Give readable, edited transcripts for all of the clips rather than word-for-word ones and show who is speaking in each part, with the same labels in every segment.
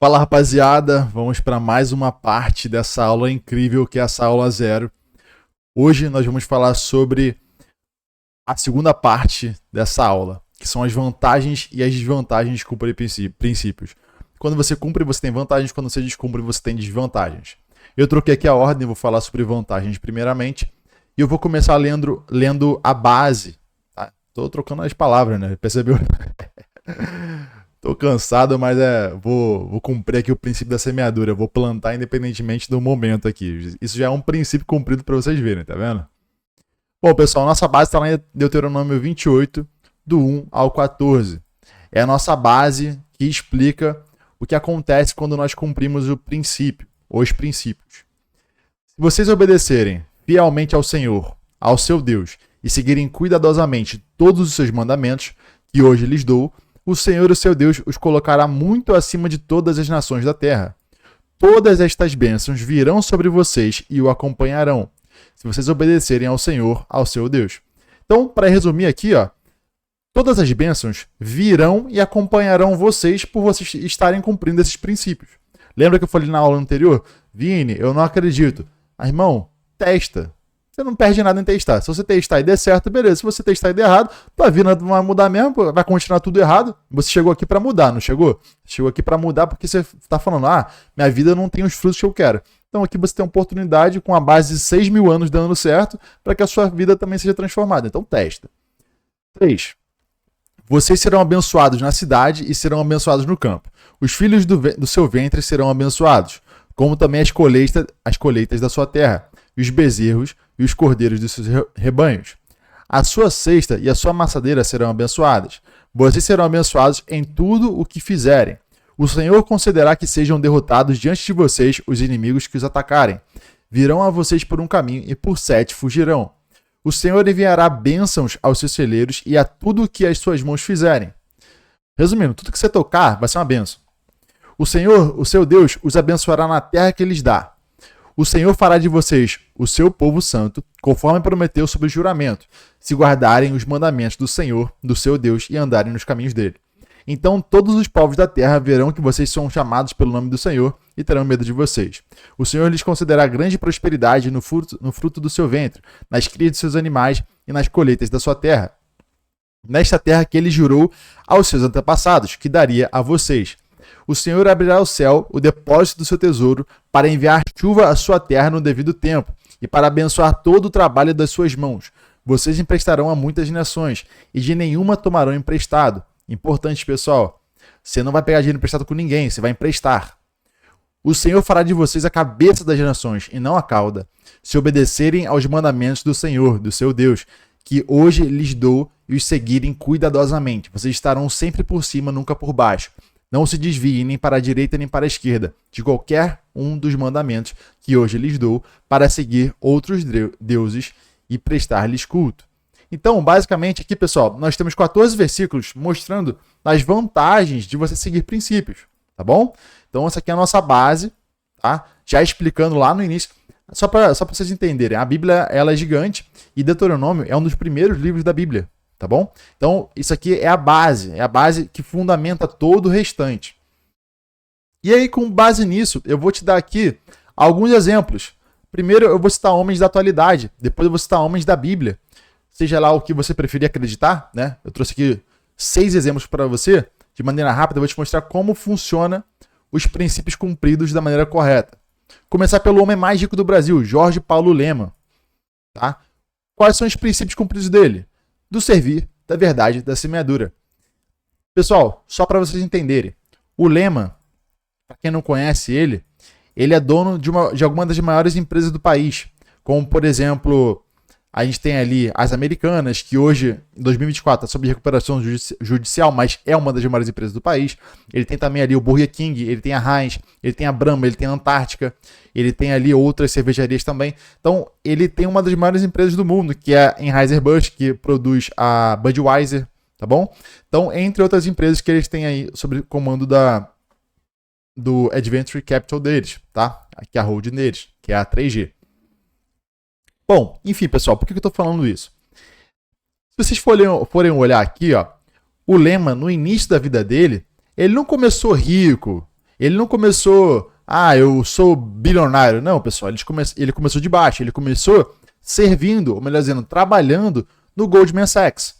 Speaker 1: Fala rapaziada, vamos para mais uma parte dessa aula incrível que é essa aula 0. Hoje nós vamos falar sobre a segunda parte dessa aula, que são as vantagens e as desvantagens de cumprir princípios. Quando você cumpre, você tem vantagens, quando você descumpre, você tem desvantagens. Eu troquei aqui a ordem, vou falar sobre vantagens primeiramente, e eu vou começar lendo a base. Tá? Tô trocando as palavras, né? Percebeu? Tô cansado, mas vou cumprir aqui o princípio da semeadura. Vou plantar independentemente do momento aqui. Isso já é um princípio cumprido para vocês verem, tá vendo? Bom, pessoal, nossa base está lá em Deuteronômio 28, do 1 ao 14. É a nossa base que explica o que acontece quando nós cumprimos o princípio, os princípios. Se vocês obedecerem fielmente ao Senhor, ao seu Deus, e seguirem cuidadosamente todos os seus mandamentos, que hoje lhes dou, o Senhor, o seu Deus, os colocará muito acima de todas as nações da terra. Todas estas bênçãos virão sobre vocês e o acompanharão, se vocês obedecerem ao Senhor, ao seu Deus. Então, para resumir aqui, todas as bênçãos virão e acompanharão vocês por vocês estarem cumprindo esses princípios. Lembra que eu falei na aula anterior? Vini, eu não acredito. Irmão, testa. Você não perde nada em testar. Se você testar e der certo, beleza. Se você testar e der errado, tua vida não vai mudar mesmo, vai continuar tudo errado. Você chegou aqui para mudar, não chegou? Chegou aqui para mudar porque você está falando, minha vida não tem os frutos que eu quero. Então aqui você tem uma oportunidade com a base de 6.000 anos dando certo para que a sua vida também seja transformada. Então testa. 3. Vocês serão abençoados na cidade e serão abençoados no campo. Os filhos do seu ventre serão abençoados, como também as colheitas da sua terra, e os bezerros e os cordeiros dos seus rebanhos. A sua cesta e a sua amassadeira serão abençoadas. Vocês serão abençoados em tudo o que fizerem. O Senhor concederá que sejam derrotados diante de vocês os inimigos que os atacarem. Virão a vocês por um caminho e por 7 fugirão. O Senhor enviará bênçãos aos seus celeiros e a tudo o que as suas mãos fizerem. Resumindo, tudo que você tocar vai ser uma bênção. O Senhor, o seu Deus, os abençoará na terra que lhes dá. O Senhor fará de vocês o seu povo santo, conforme prometeu sob o juramento, se guardarem os mandamentos do Senhor, do seu Deus, e andarem nos caminhos dele. Então todos os povos da terra verão que vocês são chamados pelo nome do Senhor e terão medo de vocês. O Senhor lhes concederá grande prosperidade no fruto do seu ventre, nas crias de seus animais e nas colheitas da sua terra. Nesta terra que ele jurou aos seus antepassados, que daria a vocês. O Senhor abrirá o céu, o depósito do seu tesouro, para enviar chuva à sua terra no devido tempo, e para abençoar todo o trabalho das suas mãos. Vocês emprestarão a muitas nações, e de nenhuma tomarão emprestado. Importante, pessoal, você não vai pegar dinheiro emprestado com ninguém, você vai emprestar. O Senhor fará de vocês a cabeça das nações, e não a cauda, se obedecerem aos mandamentos do Senhor, do seu Deus, que hoje lhes dou, e os seguirem cuidadosamente. Vocês estarão sempre por cima, nunca por baixo. Não se desviem nem para a direita nem para a esquerda de qualquer um dos mandamentos que hoje lhes dou para seguir outros deuses e prestar-lhes culto. Então, basicamente aqui, pessoal, nós temos 14 versículos mostrando as vantagens de você seguir princípios, tá bom? Então, essa aqui é a nossa base, tá? Já explicando lá no início, só para vocês entenderem, a Bíblia ela é gigante e Deuteronômio é um dos primeiros livros da Bíblia. Tá bom? Então, isso aqui é a base que fundamenta todo o restante. E aí, com base nisso, eu vou te dar aqui alguns exemplos. Primeiro, eu vou citar homens da atualidade, depois eu vou citar homens da Bíblia. Seja lá o que você preferir acreditar, né? Eu trouxe aqui 6 exemplos para você, de maneira rápida, eu vou te mostrar como funciona os princípios cumpridos da maneira correta. Começar pelo homem mais rico do Brasil, Jorge Paulo Lemann. Tá? Quais são os princípios cumpridos dele? Do servir, da verdade, da semeadura. Pessoal, só para vocês entenderem, o Lemann, para quem não conhece ele é dono de alguma das maiores empresas do país, como, por exemplo, a gente tem ali as Americanas, que hoje, em 2024, está sob recuperação judicial, mas é uma das maiores empresas do país. Ele tem também ali o Burger King, ele tem a Heinz, ele tem a Brahma, ele tem a Antártica, ele tem ali outras cervejarias também. Então, ele tem uma das maiores empresas do mundo, que é a Anheuser-Busch, que produz a Budweiser, tá bom? Então, entre outras empresas que eles têm aí sob comando do Adventure Capital deles, tá? Que é a holding deles, que é a 3G. Bom, enfim, pessoal, por que eu estou falando isso? Se vocês forem olhar aqui, o Lemann, no início da vida dele, ele não começou rico, Ele não começou, eu sou bilionário. Não, pessoal, ele começou de baixo. Ele começou servindo, ou melhor dizendo, trabalhando no Goldman Sachs,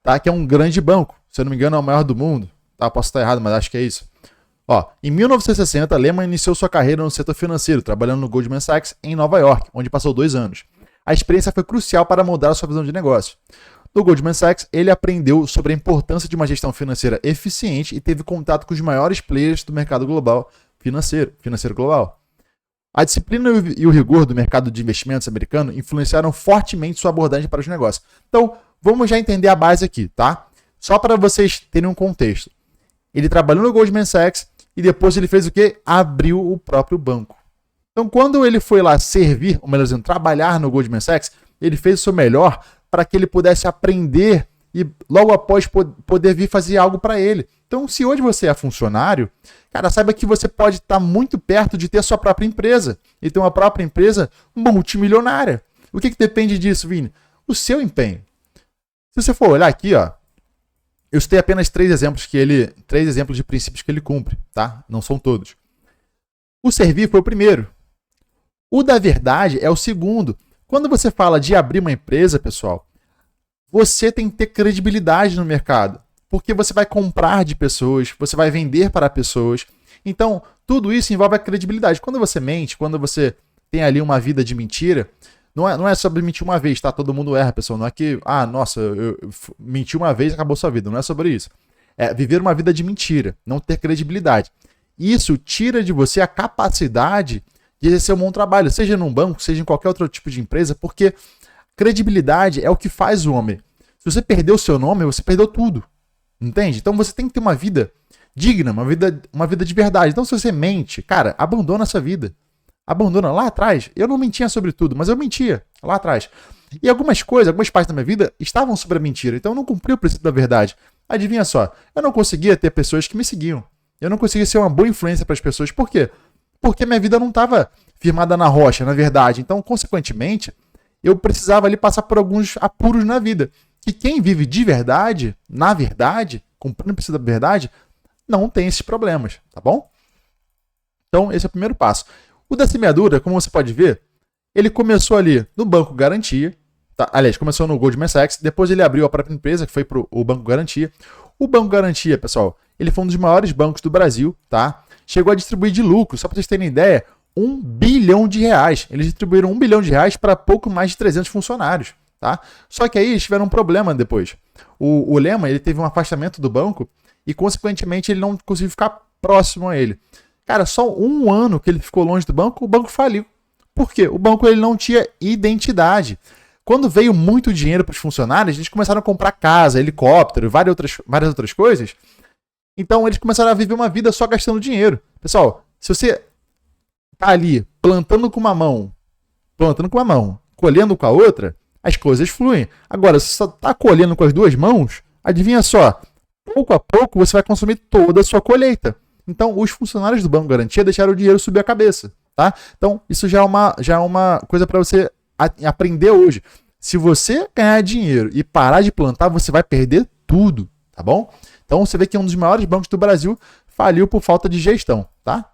Speaker 1: tá? Que é um grande banco. Se eu não me engano, é o maior do mundo. Tá? Posso estar errado, mas acho que é isso. Em 1960, Lehman iniciou sua carreira no setor financeiro, trabalhando no Goldman Sachs em Nova York, onde passou 2 anos. A experiência foi crucial para mudar a sua visão de negócio. No Goldman Sachs, ele aprendeu sobre a importância de uma gestão financeira eficiente e teve contato com os maiores players do mercado global financeiro global. A disciplina e o rigor do mercado de investimentos americano influenciaram fortemente sua abordagem para os negócios. Então, vamos já entender a base aqui, tá? Só para vocês terem um contexto. Ele trabalhou no Goldman Sachs e depois ele fez o quê? Abriu o próprio banco. Então, quando ele foi lá servir, ou melhor dizendo, trabalhar no Goldman Sachs, ele fez o seu melhor para que ele pudesse aprender e logo após poder vir fazer algo para ele. Então, se hoje você é funcionário, cara, saiba que você pode estar muito perto de ter a sua própria empresa e ter uma própria empresa multimilionária. O que depende disso, Vini? O seu empenho. Se você for olhar aqui, eu citei apenas 3 exemplos de princípios que ele cumpre, tá? Não são todos. O servir foi o primeiro. O da verdade é o segundo. Quando você fala de abrir uma empresa, pessoal, você tem que ter credibilidade no mercado, porque você vai comprar de pessoas, você vai vender para pessoas. Então, tudo isso envolve a credibilidade. Quando você mente, quando você tem ali uma vida de mentira, não é sobre mentir uma vez, tá? Todo mundo erra, pessoal. Não é que, eu menti uma vez e acabou sua vida. Não é sobre isso. É viver uma vida de mentira, não ter credibilidade. Isso tira de você a capacidade de exercer um bom trabalho, seja num banco, seja em qualquer outro tipo de empresa, porque credibilidade é o que faz o homem. Se você perdeu o seu nome, você perdeu tudo. Entende? Então você tem que ter uma vida digna, uma vida de verdade. Então se você mente, cara, abandona essa vida. Abandona lá atrás. Eu não mentia sobre tudo, mas eu mentia lá atrás. E algumas partes da minha vida estavam sobre a mentira. Então eu não cumpri o princípio da verdade. Adivinha só, eu não conseguia ter pessoas que me seguiam. Eu não conseguia ser uma boa influência para as pessoas. Por quê? Porque minha vida não estava firmada na rocha, na verdade. Então, consequentemente, eu precisava ali passar por alguns apuros na vida. Que quem vive de verdade, na verdade, cumprindo o princípio da verdade, não tem esses problemas, tá bom? Então, esse é o primeiro passo. O da semeadura, como você pode ver, ele começou ali no Banco Garantia, tá? Aliás, começou no Goldman Sachs, depois ele abriu a própria empresa, que foi para o Banco Garantia. O Banco Garantia, pessoal, ele foi um dos maiores bancos do Brasil, tá? Chegou a distribuir de lucro, só para vocês terem ideia, R$1 bilhão. Eles distribuíram R$1 bilhão para pouco mais de 300 funcionários, tá? Só que aí eles tiveram um problema depois. O Lehman, ele teve um afastamento do banco e, consequentemente, ele não conseguiu ficar próximo a ele. Cara, só 1 ano que ele ficou longe do banco, o banco faliu. Por quê? O banco ele não tinha identidade. Quando veio muito dinheiro para os funcionários, eles começaram a comprar casa, helicóptero, várias outras coisas. Então, eles começaram a viver uma vida só gastando dinheiro. Pessoal, se você tá ali plantando com uma mão, colhendo com a outra, as coisas fluem. Agora, se você só tá colhendo com as 2 mãos, adivinha só, pouco a pouco você vai consumir toda a sua colheita. Então, os funcionários do Banco Garantia deixaram o dinheiro subir a cabeça, tá? Então, isso já é uma coisa para você aprender hoje. Se você ganhar dinheiro e parar de plantar, você vai perder tudo, tá bom? Então, você vê que um dos maiores bancos do Brasil faliu por falta de gestão, tá?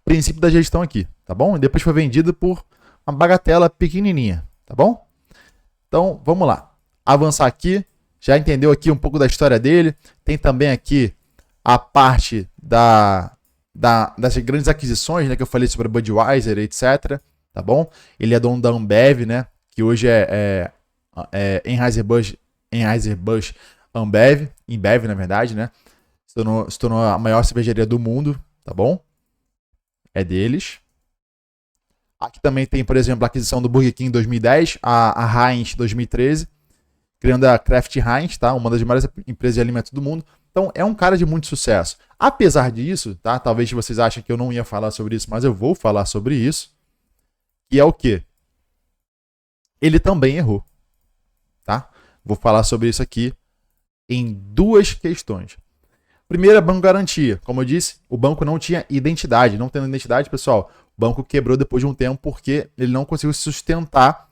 Speaker 1: Princípio da gestão aqui, tá bom? E depois foi vendido por uma bagatela pequenininha, tá bom? Então, vamos lá. Avançar aqui. Já entendeu aqui um pouco da história dele. Tem também aqui a parte das grandes aquisições, né, que eu falei sobre a Budweiser, etc. Tá bom? Ele é dono da Ambev, né? Que hoje é Anheuser-Busch Ambev, Embev, na verdade, né? Se tornou a maior cervejaria do mundo, tá bom? É deles. Aqui também tem, por exemplo, a aquisição do Burger King em 2010, a Heinz em 2013, criando a Kraft Heinz, tá? Uma das maiores empresas de alimentos do mundo. Então, é um cara de muito sucesso. Apesar disso, tá? Talvez vocês achem que eu não ia falar sobre isso, mas eu vou falar sobre isso. E é o quê? Ele também errou, tá? Vou falar sobre isso aqui em 2 questões. Primeira, Banco Garantia. Como eu disse, o banco não tinha identidade. Não tendo identidade, pessoal, o banco quebrou depois de um tempo porque ele não conseguiu se sustentar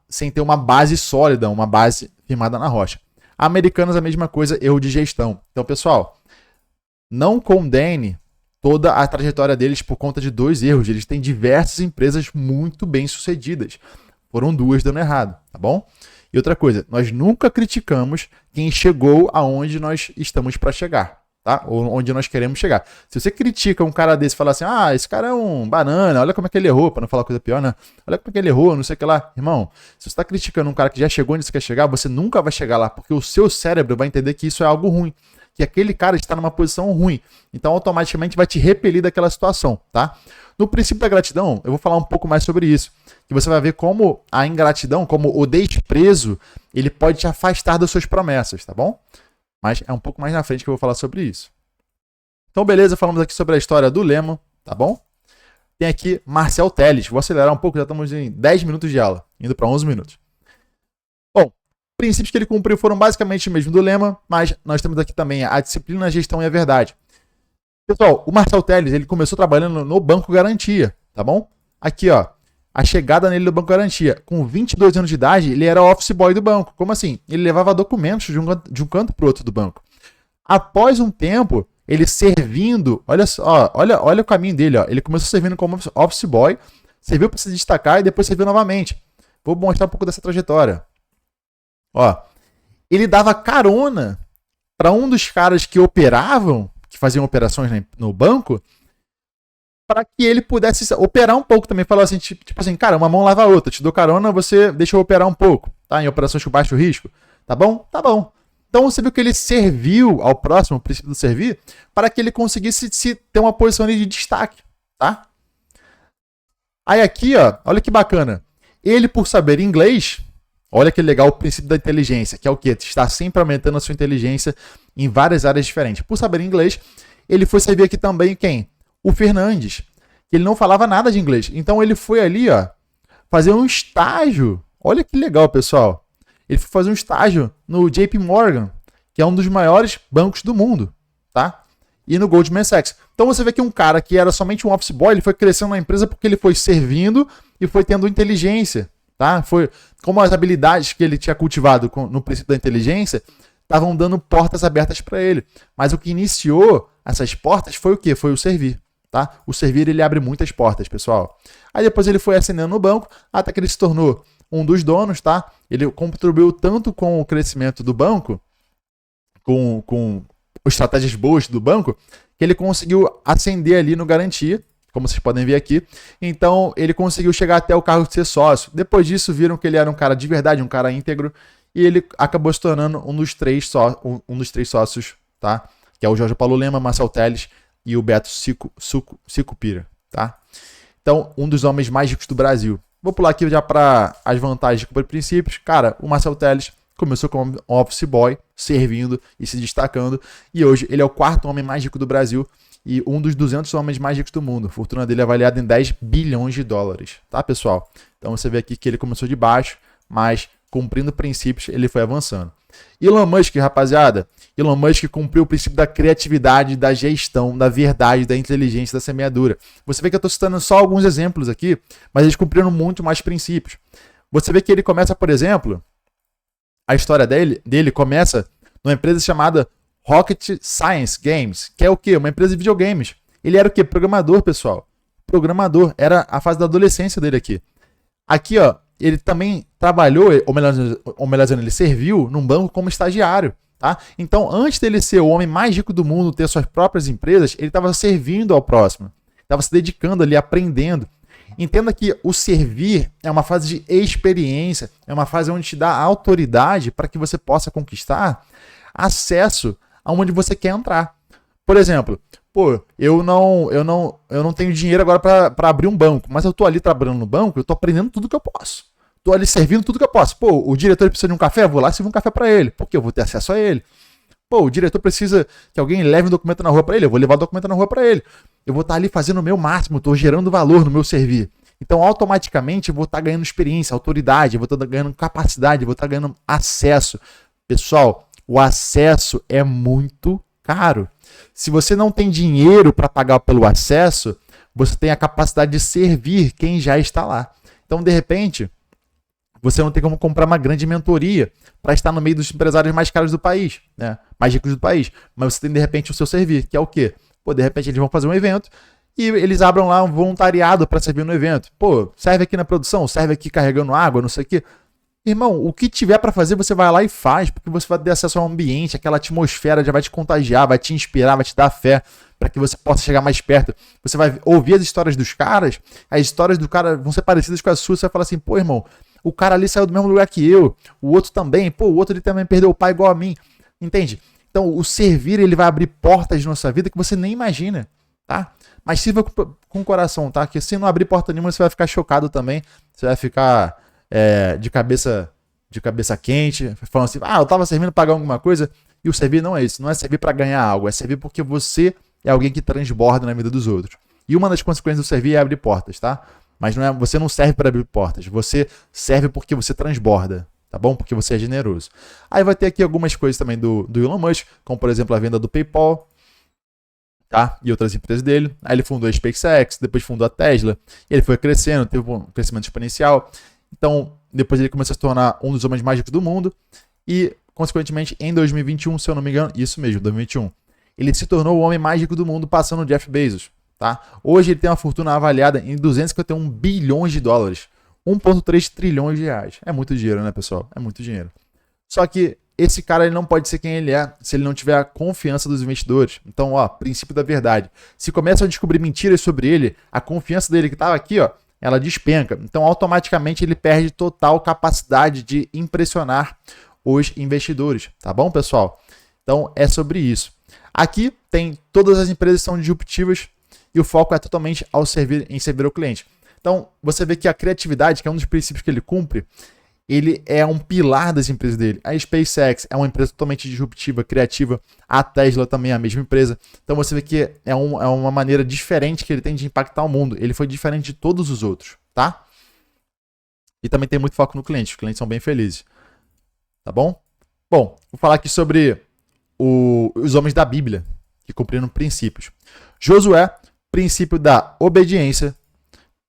Speaker 1: sem ter uma base sólida, uma base firmada na rocha. Americanas, a mesma coisa, erro de gestão. Então, pessoal, não condene toda a trajetória deles por conta de 2 erros. Eles têm diversas empresas muito bem sucedidas. Foram 2 dando errado, tá bom? E outra coisa, nós nunca criticamos quem chegou aonde nós estamos para chegar, tá? Ou onde nós queremos chegar. Se você critica um cara desse e fala assim, esse cara é um banana, olha como é que ele errou, para não falar coisa pior, né? Olha como é que ele errou, não sei o que lá. Irmão, se você está criticando um cara que já chegou onde você quer chegar, você nunca vai chegar lá, porque o seu cérebro vai entender que isso é algo ruim, que aquele cara está numa posição ruim. Então, automaticamente vai te repelir daquela situação, tá? No princípio da gratidão, eu vou falar um pouco mais sobre isso. Que você vai ver como a ingratidão, como o desprezo, ele pode te afastar das suas promessas, tá bom? Mas é um pouco mais na frente que eu vou falar sobre isso. Então, beleza, falamos aqui sobre a história do Lehman, tá bom? Tem aqui Marcel Telles. Vou acelerar um pouco, já estamos em 10 minutos de aula, indo para 11 minutos. Bom, os princípios que ele cumpriu foram basicamente o mesmo do Lehman, mas nós temos aqui também a disciplina, a gestão e a verdade. Pessoal, o Marcel Telles, ele começou trabalhando no Banco Garantia, tá bom? Aqui, ó. A chegada nele do Banco Garantia. Com 22 anos de idade, ele era office boy do banco. Como assim? Ele levava documentos de um canto para o outro do banco. Após um tempo, ele servindo, olha só, olha o caminho dele, ó. Ele começou servindo como office boy, serviu para se destacar e depois serviu novamente. Vou mostrar um pouco dessa trajetória. Ó, ele dava carona para um dos caras que operavam, que faziam operações no banco, para que ele pudesse operar um pouco também. Falou assim, tipo assim, cara, uma mão lava a outra, te dou carona, você deixa eu operar um pouco, tá? Em operações com baixo risco, tá bom? Tá bom. Então você viu que ele serviu ao próximo, o princípio do servir, para que ele conseguisse ter uma posição ali de destaque, tá? Aí aqui, ó, olha que bacana. Ele, por saber inglês, olha que legal o princípio da inteligência, que é o quê? Está sempre aumentando a sua inteligência em várias áreas diferentes. Por saber inglês, ele foi servir aqui também quem? O Fernandes, que ele não falava nada de inglês. Então ele foi ali, ó, fazer um estágio. Olha que legal, pessoal. Ele foi fazer um estágio no JP Morgan, que é um dos maiores bancos do mundo, tá? E no Goldman Sachs. Então você vê que um cara que era somente um office boy, ele foi crescendo na empresa porque ele foi servindo e foi tendo inteligência, tá? Foi como as habilidades que ele tinha cultivado no princípio da inteligência estavam dando portas abertas para ele. Mas o que iniciou essas portas foi o quê? Foi o servir. Tá? O servir, ele abre muitas portas, pessoal. Aí depois ele foi ascendendo no banco, até que ele se tornou um dos donos, tá? Ele contribuiu tanto com o crescimento do banco, com estratégias boas do banco, que ele conseguiu ascender ali no Garantia, como vocês podem ver aqui. Então, ele conseguiu chegar até o cargo de ser sócio. Depois disso, viram que ele era um cara de verdade, um cara íntegro, e ele acabou se tornando um dos três sócios, tá? Que é o Jorge Paulo Lema, Marcel Telles e o Beto Sicupira, tá? Então, um dos homens mais ricos do Brasil. Vou pular aqui já para as vantagens de cumprir princípios. Cara, o Marcel Telles começou como office boy, servindo e se destacando, e hoje ele é o 4º homem mais rico do Brasil e um dos 200 homens mais ricos do mundo. A fortuna dele é avaliada em 10 bilhões de dólares, tá, pessoal? Então você vê aqui que ele começou de baixo, mas cumprindo princípios, ele foi avançando. Elon Musk, rapaziada, Elon Musk cumpriu o princípio da criatividade, da gestão, da verdade, da inteligência, da semeadura. Você vê que eu estou citando só alguns exemplos aqui, mas eles cumpriram muito mais princípios. Você vê que ele começa, por exemplo, a história dele começa numa empresa chamada Rocket Science Games, que é o quê? Uma empresa de videogames. Ele era o quê? Programador, pessoal. Programador. Era a fase da adolescência dele aqui. Aqui, ó, ele também trabalhou, ou melhor dizendo, ele serviu num banco como estagiário, tá? Então, antes dele ser o homem mais rico do mundo, ter suas próprias empresas, ele estava servindo ao próximo. Estava se dedicando ali, aprendendo. Entenda que o servir é uma fase de experiência, é uma fase onde te dá autoridade para que você possa conquistar acesso aonde você quer entrar. Por exemplo, eu não tenho dinheiro agora para abrir um banco, mas eu tô ali trabalhando no banco, eu tô aprendendo tudo que eu posso. Tô ali servindo tudo que eu posso. O diretor precisa de um café, eu vou lá e sirvo um café para ele, porque eu vou ter acesso a ele. O diretor precisa que alguém leve um documento na rua para ele, eu vou levar o documento na rua para ele. Eu vou estar ali fazendo o meu máximo, estou gerando valor no meu servir. Então, automaticamente, eu vou estar ganhando experiência, autoridade, eu vou estar ganhando capacidade, eu vou estar ganhando acesso. Pessoal, o acesso é muito caro. Se você não tem dinheiro para pagar pelo acesso, você tem a capacidade de servir quem já está lá. Então, de repente, Você não tem como comprar uma grande mentoria para estar no meio dos empresários mais caros do país, né? Mais ricos do país. Mas você tem, de repente, o seu servir, que é o quê? Pô, de repente eles vão fazer um evento e eles abram lá um voluntariado para servir no evento. Pô, serve aqui na produção, serve aqui carregando água, não sei o quê. Irmão, o que tiver para fazer, você vai lá e faz, porque você vai ter acesso ao ambiente, aquela atmosfera já vai te contagiar, vai te inspirar, vai te dar fé para que você possa chegar mais perto. Você vai ouvir as histórias dos caras, as histórias do cara vão ser parecidas com as suas, você vai falar assim, pô, irmão, o cara ali saiu do mesmo lugar que eu, o outro também, pô, o outro ali também perdeu o pai igual a mim, entende? Então, o servir, ele vai abrir portas na sua vida que você nem imagina, tá? Mas sirva com o coração, tá? Que se não abrir porta nenhuma, você vai ficar chocado também, você vai ficar de cabeça quente, falando assim, eu tava servindo para pagar alguma coisa, e o servir não é isso, não é servir para ganhar algo, é servir porque você é alguém que transborda na vida dos outros. E uma das consequências do servir é abrir portas, tá? Mas não é, você não serve para abrir portas, você serve porque você transborda, tá bom? Porque você é generoso. Aí vai ter aqui algumas coisas também do Elon Musk, como por exemplo a venda do PayPal, tá? E outras empresas dele. Aí ele fundou a SpaceX, depois fundou a Tesla, ele foi crescendo, teve um crescimento exponencial. Então, depois ele começou a se tornar um dos homens mais ricos do mundo e, consequentemente, em 2021, se eu não me engano, isso mesmo, 2021, ele se tornou o homem mais rico do mundo, passando o Jeff Bezos. Tá? Hoje ele tem uma fortuna avaliada em 251 bilhões de dólares, 1,3 trilhões de reais. É muito dinheiro, né, pessoal? É muito dinheiro. Só que esse cara ele não pode ser quem ele é se ele não tiver a confiança dos investidores. Então, ó, princípio da verdade. Se começam a descobrir mentiras sobre ele, a confiança dele que estava aqui, ó, ela despenca. Então, automaticamente ele perde total capacidade de impressionar os investidores. Tá bom, pessoal? Então, é sobre isso. Aqui tem todas as empresas que são disruptivas e o foco é totalmente em servir ao cliente. Então, você vê que a criatividade, que é um dos princípios que ele cumpre, ele é um pilar das empresas dele. A SpaceX é uma empresa totalmente disruptiva, criativa. A Tesla também é a mesma empresa. Então, você vê que é uma maneira diferente que ele tem de impactar o mundo. Ele foi diferente de todos os outros, tá? E também tem muito foco no cliente. Os clientes são bem felizes. Tá bom? Bom, vou falar aqui sobre os homens da Bíblia, que cumpriram princípios. Josué, princípio da obediência,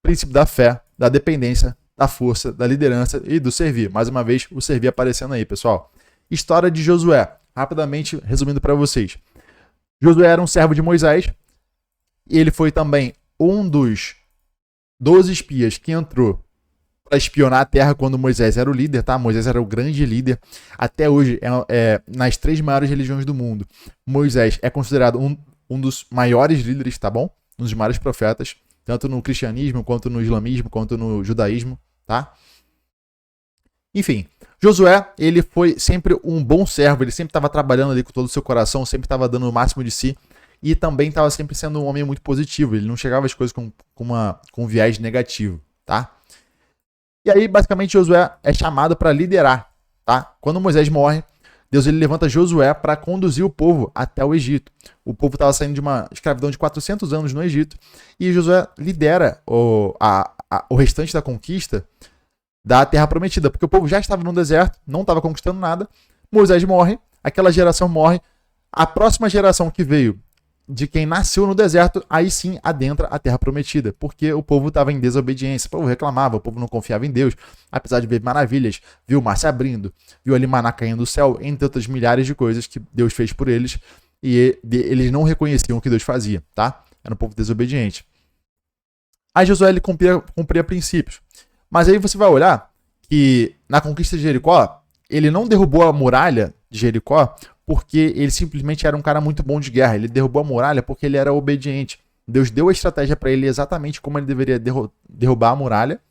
Speaker 1: princípio da fé, da dependência, da força, da liderança e do servir. Mais uma vez, o servir aparecendo aí, pessoal. História de Josué. Rapidamente, resumindo para vocês. Josué era um servo de Moisés e ele foi também um dos 12 espias que entrou para espionar a terra quando Moisés era o líder, tá? Moisés era o grande líder. Até hoje, nas 3 maiores religiões do mundo, Moisés é considerado um dos maiores líderes, tá bom? Um dos maiores profetas, tanto no cristianismo, quanto no islamismo, quanto no judaísmo, tá? Enfim, Josué, ele foi sempre um bom servo, ele sempre estava trabalhando ali com todo o seu coração, sempre estava dando o máximo de si, e também estava sempre sendo um homem muito positivo, ele não chegava às coisas com um viés negativo, tá? E aí, basicamente, Josué é chamado para liderar, tá? Quando Moisés morre, Deus ele levanta Josué para conduzir o povo até o Egito. O povo estava saindo de uma escravidão de 400 anos no Egito e Josué lidera o restante da conquista da Terra Prometida, porque o povo já estava no deserto, não estava conquistando nada. Moisés morre, aquela geração morre. A próxima geração que veio de quem nasceu no deserto, aí sim adentra a Terra Prometida, porque o povo estava em desobediência, o povo reclamava, o povo não confiava em Deus, apesar de ver maravilhas, viu o mar se abrindo, viu ali maná caindo do céu, entre outras milhares de coisas que Deus fez por eles, e eles não reconheciam o que Deus fazia, tá? Era um povo desobediente. Aí Josué ele cumpria princípios, mas aí você vai olhar que na conquista de Jericó, ele não derrubou a muralha de Jericó porque ele simplesmente era um cara muito bom de guerra. Ele derrubou a muralha porque ele era obediente. Deus deu a estratégia para ele exatamente como ele deveria derrubar a muralha,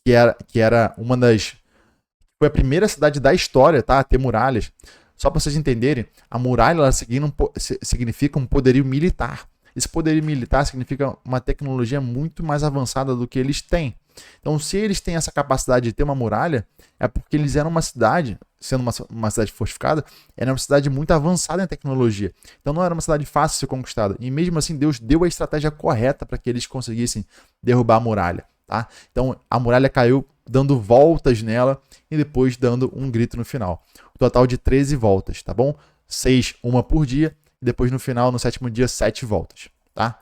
Speaker 1: que era uma das... Foi a primeira cidade da história, tá, a ter muralhas. Só para vocês entenderem, a muralha ela significa um poderio militar. Esse poderio militar significa uma tecnologia muito mais avançada do que eles têm. Então, se eles têm essa capacidade de ter uma muralha, é porque eles eram uma cidade, sendo uma cidade fortificada, era uma cidade muito avançada em tecnologia. Então, não era uma cidade fácil de ser conquistada. E mesmo assim, Deus deu a estratégia correta para que eles conseguissem derrubar a muralha. Tá? Então, a muralha caiu dando voltas nela e depois dando um grito no final. O total de 13 voltas, tá bom? 6, uma por dia, e depois no final, no 7º dia, 7 voltas. Tá?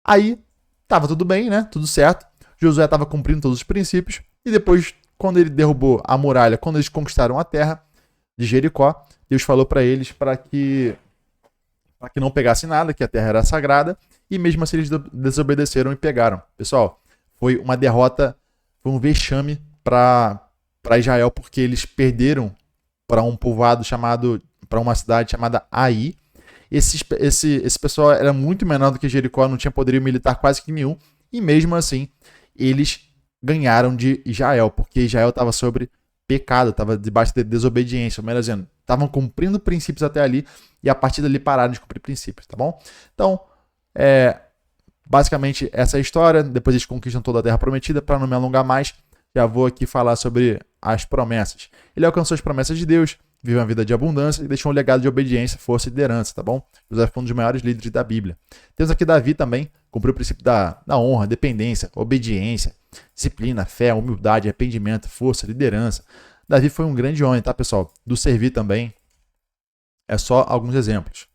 Speaker 1: Aí, tava tudo bem, né? Tudo certo. Josué estava cumprindo todos os princípios e depois Quando ele derrubou a muralha, quando eles conquistaram a terra de Jericó, Deus falou para eles para que não pegassem nada, que a terra era sagrada, e mesmo assim eles desobedeceram e pegaram. Pessoal, foi uma derrota, foi um vexame para Israel, porque eles perderam para um povoado chamado, para uma cidade chamada Ai. Esse pessoal era muito menor do que Jericó, não tinha poderio militar quase que nenhum, e mesmo assim eles ganharam de Israel, porque Israel estava sobre pecado, estava debaixo de desobediência, melhor dizendo, estavam cumprindo princípios até ali, e a partir dali pararam de cumprir princípios, tá bom? Então, basicamente essa é a história. Depois eles conquistam toda a terra prometida. Para não me alongar mais, já vou aqui falar sobre as promessas. Ele alcançou as promessas de Deus, viveu uma vida de abundância e deixou um legado de obediência, força e liderança, tá bom? José foi um dos maiores líderes da Bíblia. Temos aqui Davi também, cumpriu o princípio da honra, dependência, obediência, disciplina, fé, humildade, arrependimento, força, liderança. Davi foi um grande homem, tá, pessoal? Do servir também. É só alguns exemplos.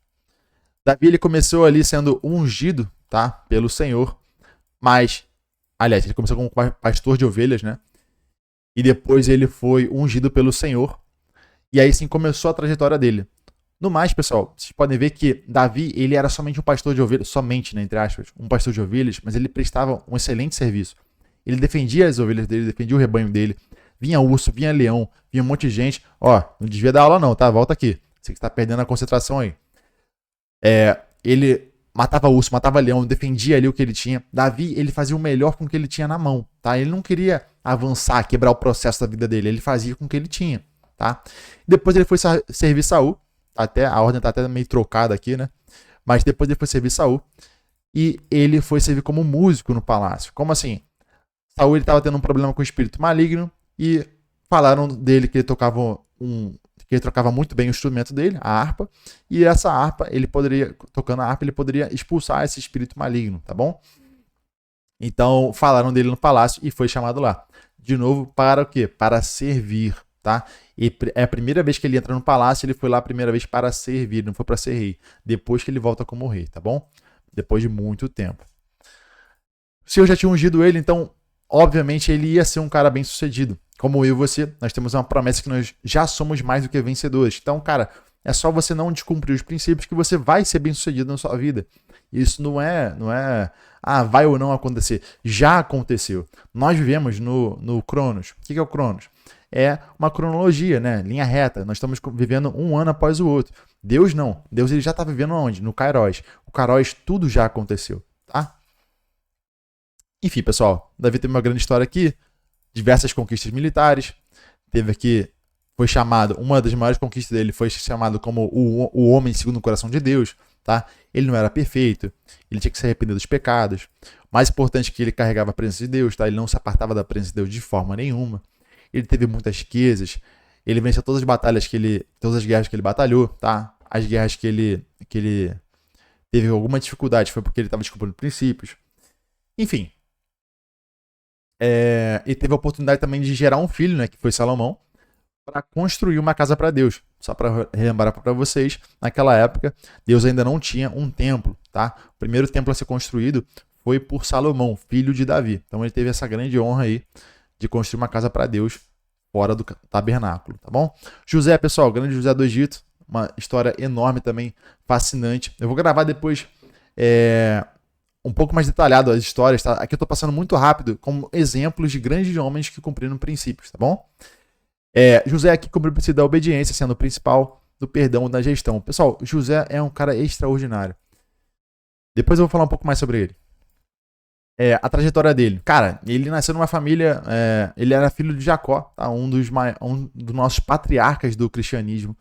Speaker 1: Davi, ele começou ali sendo ungido, tá, pelo Senhor, mas, aliás, ele começou como pastor de ovelhas, né? E depois ele foi ungido pelo Senhor. E aí sim começou a trajetória dele. No mais, pessoal, vocês podem ver que Davi, ele era somente um pastor de ovelhas, somente, né, entre aspas, um pastor de ovelhas, mas ele prestava um excelente serviço. Ele defendia as ovelhas dele, defendia o rebanho dele. Vinha urso, vinha leão, vinha um monte de gente. Ó, não desvia da aula não, tá? Volta aqui. Você que está perdendo a concentração aí. Ele matava urso, matava leão, defendia ali o que ele tinha. Davi, ele fazia o melhor com o que ele tinha na mão, tá? Ele não queria avançar, quebrar o processo da vida dele. Ele fazia com o que ele tinha, tá? Depois ele foi servir Saul. Até a ordem tá até meio trocada aqui, né? Mas depois ele foi servir Saul. E ele foi servir como músico no palácio. Como assim? Saul estava tendo um problema com o espírito maligno e falaram dele que ele trocava muito bem o instrumento dele, a harpa, e essa harpa, tocando a harpa, ele poderia expulsar esse espírito maligno, tá bom? Então, falaram dele no palácio e foi chamado lá. De novo, para o quê? Para servir, tá? E é a primeira vez que ele entra no palácio, ele foi lá a primeira vez para servir, não foi para ser rei. Depois que ele volta como rei, tá bom? Depois de muito tempo. O Senhor já tinha ungido ele, então, obviamente, ele ia ser um cara bem sucedido. Como eu e você, nós temos uma promessa que nós já somos mais do que vencedores. Então, cara, é só você não descumprir os princípios que você vai ser bem sucedido na sua vida. Isso não é, vai ou não acontecer. Já aconteceu. Nós vivemos no Cronos. O que é o Cronos? É uma cronologia, né? Linha reta. Nós estamos vivendo um ano após o outro. Deus não. Deus ele já está vivendo onde? No Kairos. O Kairos tudo já aconteceu, tá? Enfim, pessoal, Davi teve uma grande história aqui, diversas conquistas militares, teve aqui, foi chamado, uma das maiores conquistas dele foi chamado como o homem segundo o coração de Deus, tá? Ele não era perfeito, ele tinha que se arrepender dos pecados, mais importante que ele carregava a presença de Deus, tá? Ele não se apartava da presença de Deus de forma nenhuma, ele teve muitas riquezas, ele venceu todas as batalhas todas as guerras que ele batalhou, tá? As guerras que ele teve alguma dificuldade foi porque ele estava descumprindo princípios, enfim. E teve a oportunidade também de gerar um filho, né, que foi Salomão, para construir uma casa para Deus. Só para relembrar para vocês, naquela época, Deus ainda não tinha um templo, tá? O primeiro templo a ser construído foi por Salomão, filho de Davi. Então ele teve essa grande honra aí de construir uma casa para Deus fora do tabernáculo, tá bom? José, pessoal, grande José do Egito, uma história enorme também, fascinante. Eu vou gravar depois um pouco mais detalhado as histórias, tá? Aqui eu tô passando muito rápido como exemplos de grandes homens que cumpriram princípios, tá bom? José aqui cumpriu o princípio da obediência, sendo o principal do perdão da gestão. Pessoal, José é um cara extraordinário. Depois eu vou falar um pouco mais sobre ele. A trajetória dele. Cara, ele nasceu numa família, ele era filho de Jacó, tá? Um dos nossos patriarcas do cristianismo.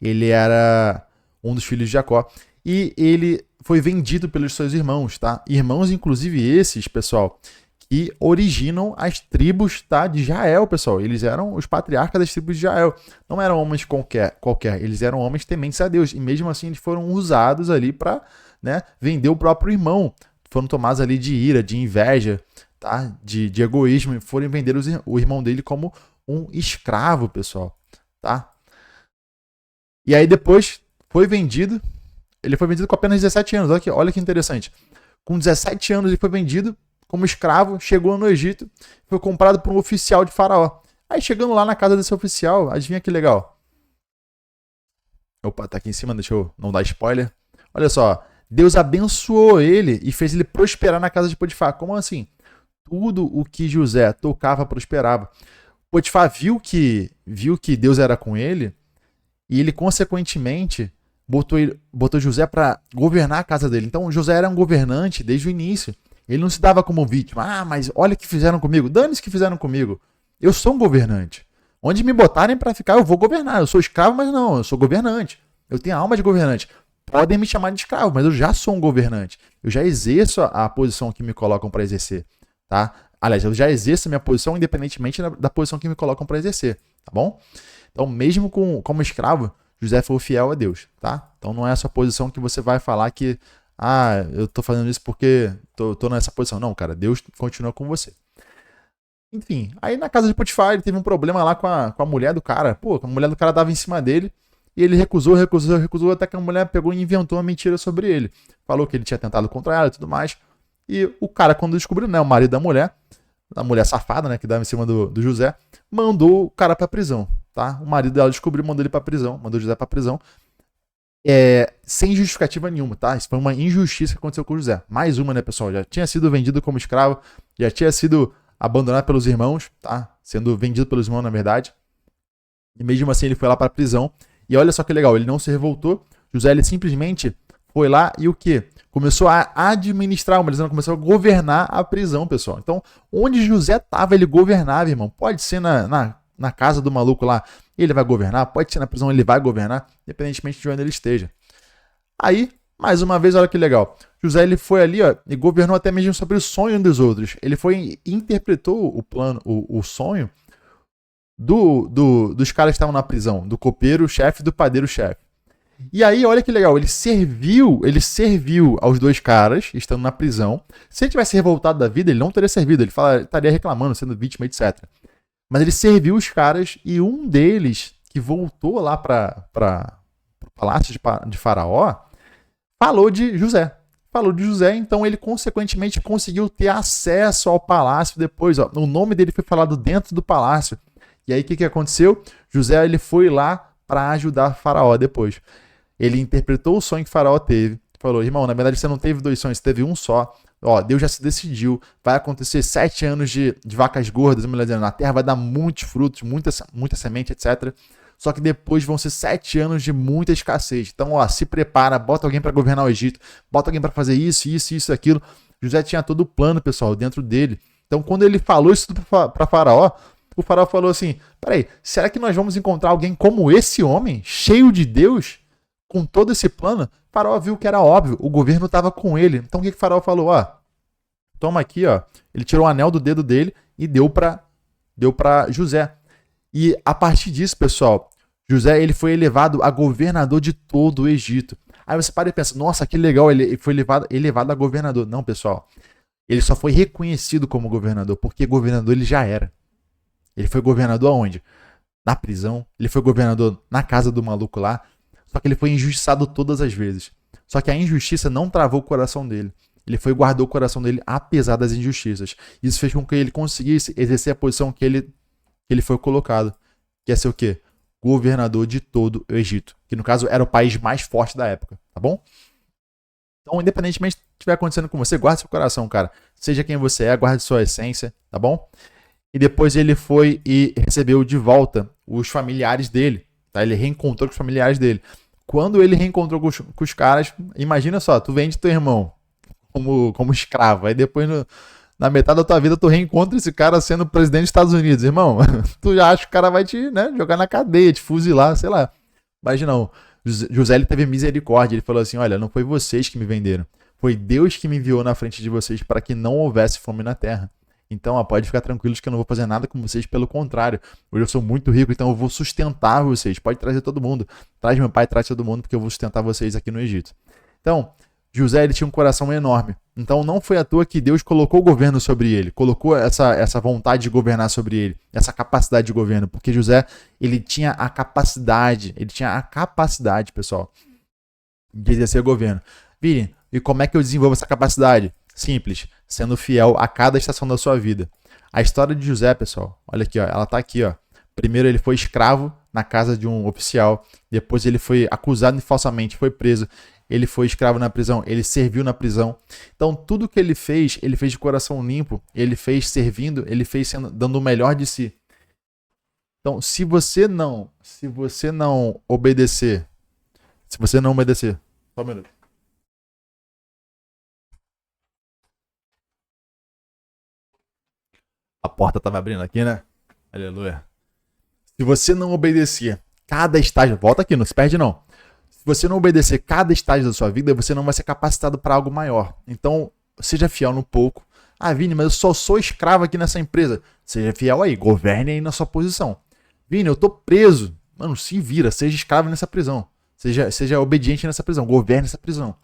Speaker 1: Ele era um dos filhos de Jacó. E ele foi vendido pelos seus irmãos, tá? Irmãos, inclusive esses, pessoal, que originam as tribos, tá, de Israel, pessoal. Eles eram os patriarcas das tribos de Israel. Não eram homens qualquer. Eles eram homens tementes a Deus. E mesmo assim, eles foram usados ali para, né, vender o próprio irmão. Foram tomados ali de ira, de inveja, tá? De egoísmo. E foram vender o irmão dele como um escravo, pessoal, tá? E aí depois foi vendido. Ele foi vendido com apenas 17 anos. Olha que interessante. Com 17 anos ele foi vendido como escravo, chegou no Egito, foi comprado por um oficial de Faraó. Aí chegando lá na casa desse oficial, adivinha que legal? Opa, tá aqui em cima, deixa eu não dar spoiler. Olha só, Deus abençoou ele e fez ele prosperar na casa de Potifar. Como assim? Tudo o que José tocava prosperava. Potifar viu que Deus era com ele e ele, consequentemente, botou José para governar a casa dele. Então, José era um governante desde o início. Ele não se dava como vítima. Ah, mas olha o que fizeram comigo. Dane-se o que fizeram comigo. Eu sou um governante. Onde me botarem para ficar, eu vou governar. Eu sou escravo, mas não, eu sou governante. Eu tenho a alma de governante. Podem me chamar de escravo, mas eu já sou um governante. Eu já exerço a posição que me colocam para exercer, tá? Aliás, eu já exerço a minha posição independentemente da posição que me colocam para exercer, tá bom? Então, mesmo como escravo, José foi fiel a Deus, tá? Então, não é essa posição que você vai falar que, eu tô fazendo isso porque tô nessa posição. Não, cara, Deus continua com você. Enfim, aí na casa de Potifar, ele teve um problema lá com a mulher do cara. Pô, a mulher do cara dava em cima dele e ele recusou, até que a mulher pegou e inventou uma mentira sobre ele. Falou que ele tinha tentado contra ela e tudo mais. E o cara, quando descobriu, né, o marido da mulher, a mulher safada, né, que dava em cima do José, mandou o cara pra prisão, tá? O marido dela descobriu, mandou ele pra prisão, mandou José pra prisão, sem justificativa nenhuma, tá? Isso foi uma injustiça que aconteceu com o José. Mais uma, né, pessoal? Já tinha sido vendido como escravo, já tinha sido abandonado pelos irmãos, tá? Sendo vendido pelos irmãos, na verdade. E mesmo assim ele foi lá pra prisão. E olha só que legal, ele não se revoltou. José, ele simplesmente foi lá e o quê? Começou a administrar, começou a governar a prisão, pessoal. Então, onde José estava, ele governava, irmão. Pode ser na casa do maluco lá, ele vai governar. Pode ser na prisão, ele vai governar, independentemente de onde ele esteja. Aí, mais uma vez, olha que legal. José, ele foi ali, ó, e governou até mesmo sobre o sonho dos outros. Ele foi interpretou o plano, o sonho dos caras que estavam na prisão, do copeiro-chefe e do padeiro-chefe. E aí, olha que legal, ele serviu aos dois caras, estando na prisão. Se ele tivesse revoltado da vida, ele não teria servido, ele estaria reclamando, sendo vítima, etc. Mas ele serviu os caras e um deles, que voltou lá para o palácio de Faraó, falou de José. Então ele, consequentemente, conseguiu ter acesso ao palácio depois. Ó. O nome dele foi falado dentro do palácio. E aí, o que aconteceu? José, ele foi lá para ajudar Faraó depois. Ele interpretou o sonho que Faraó teve. Falou, irmão, na verdade você não teve dois sonhos, você teve um só. Ó, Deus já se decidiu. Vai acontecer 7 anos de vacas gordas, na terra vai dar muitos frutos, muita semente, etc. Só que depois vão ser 7 anos de muita escassez. Então, ó, se prepara, bota alguém para governar o Egito, bota alguém para fazer isso, aquilo. José tinha todo o plano, pessoal, dentro dele. Então, quando ele falou isso tudo para Faraó, o Faraó falou assim, peraí, será que nós vamos encontrar alguém como esse homem, cheio de Deus, com todo esse plano? Faraó viu que era óbvio, o governo estava com ele. Então o que Faraó falou? Ó, toma aqui, ó. Ele tirou o anel do dedo dele e deu para José. E a partir disso, pessoal, José, ele foi elevado a governador de todo o Egito. Aí você para e pensa, nossa, que legal, ele foi elevado a governador. Não, pessoal, ele só foi reconhecido como governador, porque governador ele já era. Ele foi governador aonde? Na prisão. Ele foi governador na casa do maluco lá. Só que ele foi injustiçado todas as vezes. Só que a injustiça não travou o coração dele. Ele guardou o coração dele apesar das injustiças. Isso fez com que ele conseguisse exercer a posição que ele foi colocado. Que é ser o quê? Governador de todo o Egito. Que no caso era o país mais forte da época. Tá bom? Então, independentemente do que estiver acontecendo com você, guarde seu coração, cara. Seja quem você é, guarde sua essência. Tá bom? E depois ele foi e recebeu de volta os familiares dele. Tá? Ele reencontrou com os familiares dele. Quando ele reencontrou com os caras, imagina só, tu vende teu irmão como escravo. Aí depois, na metade da tua vida, tu reencontra esse cara sendo presidente dos Estados Unidos. Irmão, tu já acha que o cara vai te jogar na cadeia, te fuzilar, sei lá. Mas não, José ele teve misericórdia. Ele falou assim, olha, não foi vocês que me venderam. Foi Deus que me enviou na frente de vocês para que não houvesse fome na terra. Então, ó, pode ficar tranquilos que eu não vou fazer nada com vocês, pelo contrário. Hoje eu sou muito rico, então eu vou sustentar vocês. Pode trazer todo mundo. Traz meu pai, traz todo mundo, porque eu vou sustentar vocês aqui no Egito. Então, José ele tinha um coração enorme. Então, não foi à toa que Deus colocou o governo sobre ele. Colocou essa vontade de governar sobre ele. Essa capacidade de governo. Porque José, ele tinha a capacidade, pessoal, de exercer o governo. Virem, e como é que eu desenvolvo essa capacidade? Simples. sendo fiel a cada estação da sua vida. A história de José, pessoal, olha aqui, ó, ela está aqui, ó. Primeiro ele foi escravo na casa de um oficial, depois ele foi acusado falsamente, foi preso, ele foi escravo na prisão, ele serviu na prisão. Então tudo que ele fez de coração limpo, ele fez servindo, ele fez dando o melhor de si. Então se você não obedecer, só um minuto. A porta estava abrindo aqui, né? Aleluia. Se você não obedecer cada estágio, volta aqui, não se perde não. Se você não obedecer cada estágio da sua vida, você não vai ser capacitado para algo maior. Então, seja fiel no pouco. Ah, Vini, mas eu só sou escravo aqui nessa empresa. Seja fiel aí, governe aí na sua posição. Vini, eu tô preso. Mano, se vira, seja escravo nessa prisão. Seja obediente nessa prisão, governe essa prisão.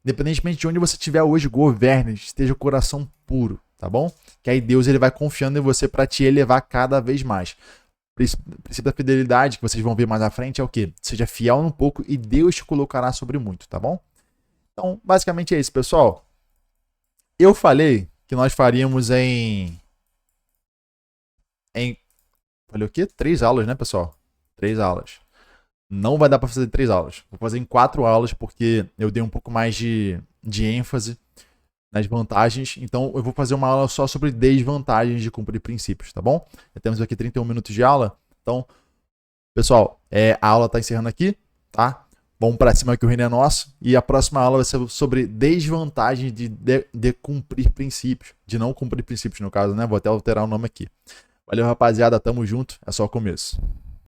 Speaker 1: Independentemente de onde você estiver hoje, governe, esteja o coração puro, tá bom? Que aí Deus ele vai confiando em você para te elevar cada vez mais. O princípio da fidelidade, que vocês vão ver mais à frente, é o quê? Seja fiel um pouco e Deus te colocará sobre muito, tá bom? Então, basicamente é isso, pessoal. Eu falei que nós faríamos falei o quê? 3 aulas, né, pessoal? 3 aulas. Não vai dar para fazer 3 aulas. Vou fazer em 4 aulas, porque eu dei um pouco mais de ênfase nas vantagens. Então, eu vou fazer uma aula só sobre desvantagens de cumprir princípios, tá bom? Já temos aqui 31 minutos de aula. Então, pessoal, a aula está encerrando aqui, tá? Vamos para cima que o reino é nosso. E a próxima aula vai ser sobre desvantagens de cumprir princípios. De não cumprir princípios, no caso, né? Vou até alterar o nome aqui. Valeu, rapaziada. Tamo junto. É só o começo.